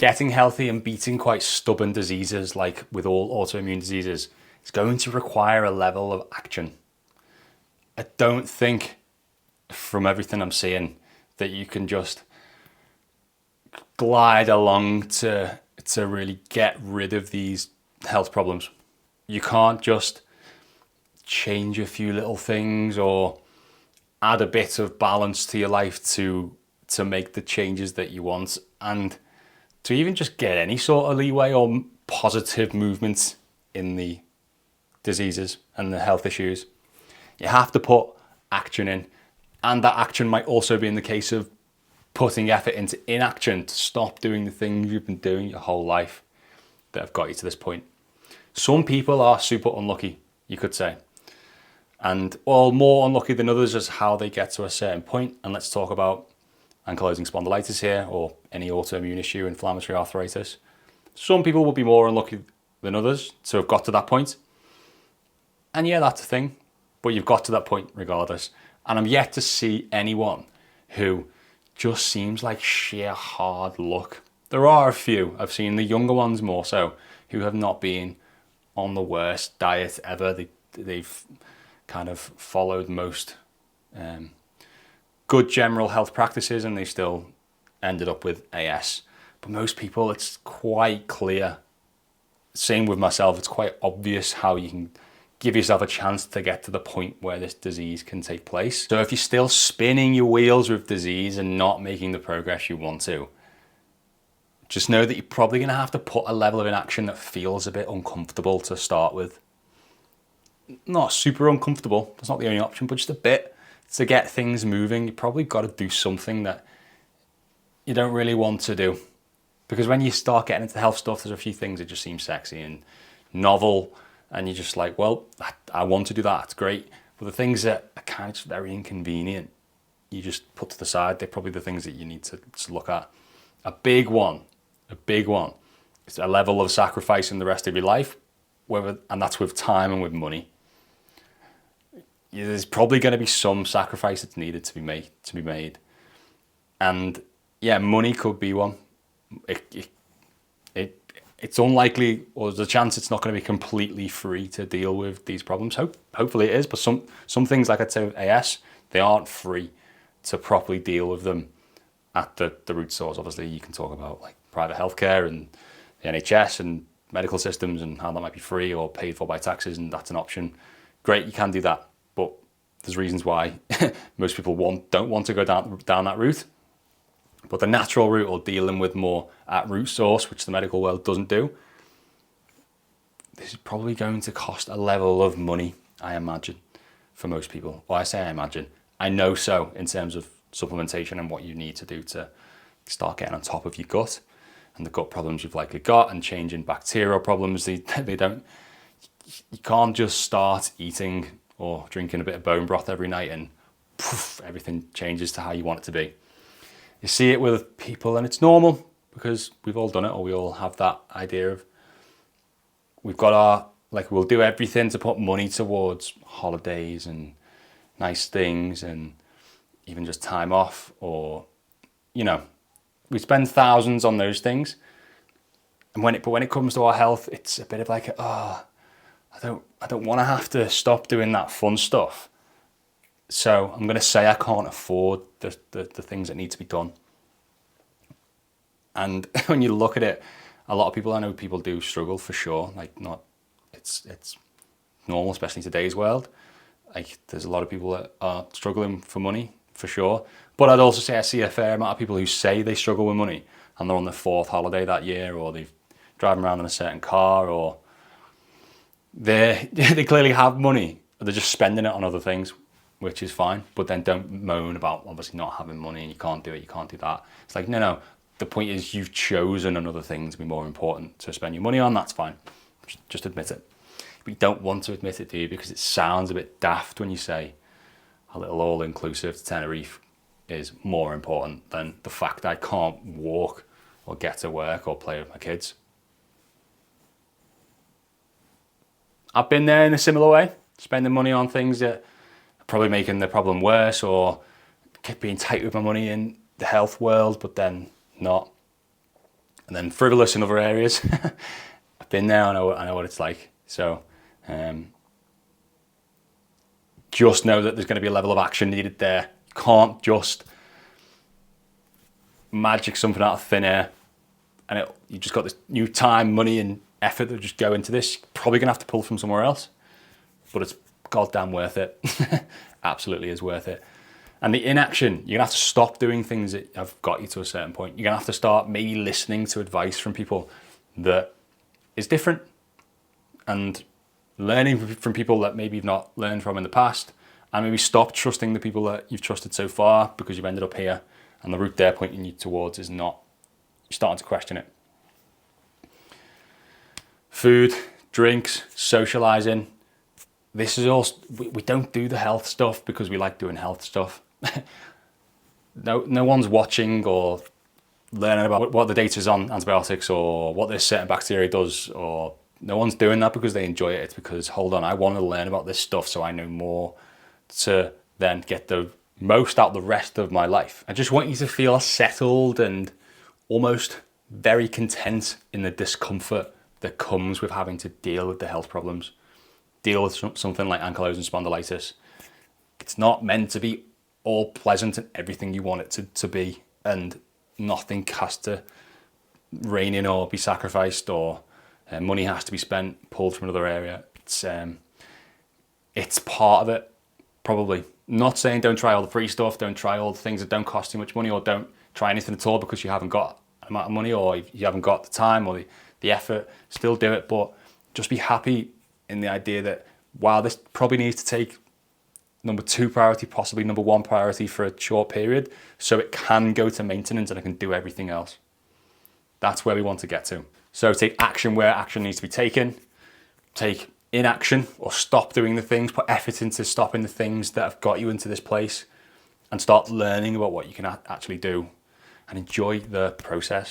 getting healthy and beating quite stubborn diseases, like with all autoimmune diseases, is going to require a level of action. I don't think, from everything I'm seeing, that you can just glide along to really get rid of these health problems. You can't just change a few little things or add a bit of balance to your life to make the changes that you want, and to even just get any sort of leeway or positive movement in the diseases and the health issues. You have to put action in, and that action might also be in the case of putting effort into inaction to stop doing the things you've been doing your whole life that have got you to this point. Some people are super unlucky, you could say, and all more unlucky than others is how they get to a certain point. And let's talk about ankylosing spondylitis here, or any autoimmune issue, inflammatory arthritis. Some people will be more unlucky than others to have got to that point. And yeah, that's a thing, but you've got to that point regardless. And I'm yet to see anyone who just seems like sheer hard luck. There are a few, I've seen the younger ones more so, who have not been on the worst diet ever. They've kind of followed most good general health practices, and they still ended up with AS. But most people, it's quite clear. Same with myself, it's quite obvious how you can give yourself a chance to get to the point where this disease can take place. So if you're still spinning your wheels with disease and not making the progress you want to, just know that you're probably going to have to put a level of inaction that feels a bit uncomfortable to start with. Not super uncomfortable, that's not the only option, but just a bit to get things moving. You probably got to do something that you don't really want to do. Because when you start getting into health stuff, there's a few things that just seem sexy and novel, and you're just like, well, I want to do that, it's great. But the things that are kind of just very inconvenient, you just put to the side. They're probably the things that you need to look at. A big one is a level of sacrifice in the rest of your life, and that's with time and with money. There's probably going to be some sacrifice that's needed to be made. And yeah, money could be one. It's unlikely, or there's a chance it's not going to be completely free to deal with these problems. Hopefully it is, but some things, like I'd say with AS, they aren't free to properly deal with them at the root source. Obviously, you can talk about like private healthcare and the NHS and medical systems and how that might be free or paid for by taxes, and that's an option. Great, you can do that, but there's reasons why most people don't want to go down that route. But the natural route, or dealing with more at root source, which the medical world doesn't do, this is probably going to cost a level of money, I imagine, for most people. Well, I say I imagine. I know so, in terms of supplementation and what you need to do to start getting on top of your gut and the gut problems you've likely got, and changing bacterial problems. You can't just start eating or drinking a bit of bone broth every night and poof, everything changes to how you want it to be. You see it with people, and it's normal because we've all done it, or we all have that idea of we'll do everything to put money towards holidays and nice things and even just time off, or, we spend thousands on those things. And when it comes to our health, it's a bit of like, I don't want to have to stop doing that fun stuff. So I'm going to say I can't afford the things that need to be done. And when you look at it, a lot of people, I know people do struggle for sure. It's normal, especially in today's world. Like, there's a lot of people that are struggling for money for sure. But I'd also say I see a fair amount of people who say they struggle with money and they're on their 4th holiday that year, or they've driving around in a certain car, or they clearly have money, but they're just spending it on other things, which is fine. But then don't moan about obviously not having money and you can't do it, you can't do that. It's like, no. The point is, you've chosen another thing to be more important to spend your money on. That's fine. Just admit it. But you don't want to admit it, do you? Because it sounds a bit daft when you say a little all-inclusive to Tenerife is more important than the fact I can't walk or get to work or play with my kids. I've been there in a similar way, spending money on things that are probably making the problem worse, or keep being tight with my money in the health world, but then not. And then frivolous in other areas. I've been there, I know what it's like. So just know that there's going to be a level of action needed there. You can't just magic something out of thin air, and you just got this new time, money, and effort that just go into this. You're probably going to have to pull from somewhere else, but it's goddamn worth it. Absolutely is worth it. And the inaction, you're gonna have to stop doing things that have got you to a certain point. You're gonna have to start maybe listening to advice from people that is different, and learning from people that maybe you've not learned from in the past, and maybe stop trusting the people that you've trusted so far because you've ended up here and the route they're pointing you towards is not, you're starting to question it. Food, drinks, socializing. This is all, we don't do the health stuff because we like doing health stuff. No one's watching or learning about what the data is on antibiotics or what this certain bacteria does, or no one's doing that because they enjoy it. It's because, hold on, I want to learn about this stuff so I know more to then get the most out the rest of my life. I just want you to feel settled and almost very content in the discomfort that comes with having to deal with the health problems, deal with something like ankylosing spondylitis. It's not meant to be all pleasant and everything you want it to be, and nothing has to rein in or be sacrificed, or money has to be spent, pulled from another area. It's part of it, probably. Not saying don't try all the free stuff, don't try all the things that don't cost too much money, or don't try anything at all because you haven't got an amount of money, or you haven't got the time or the effort. Still do it, but just be happy in the idea that while this probably needs to take number 2 priority, possibly number 1 priority for a short period, so it can go to maintenance and I can do everything else. That's where we want to get to. So take action where action needs to be taken. Take inaction, or stop doing the things, put effort into stopping the things that have got you into this place, and start learning about what you can actually do, and enjoy the process.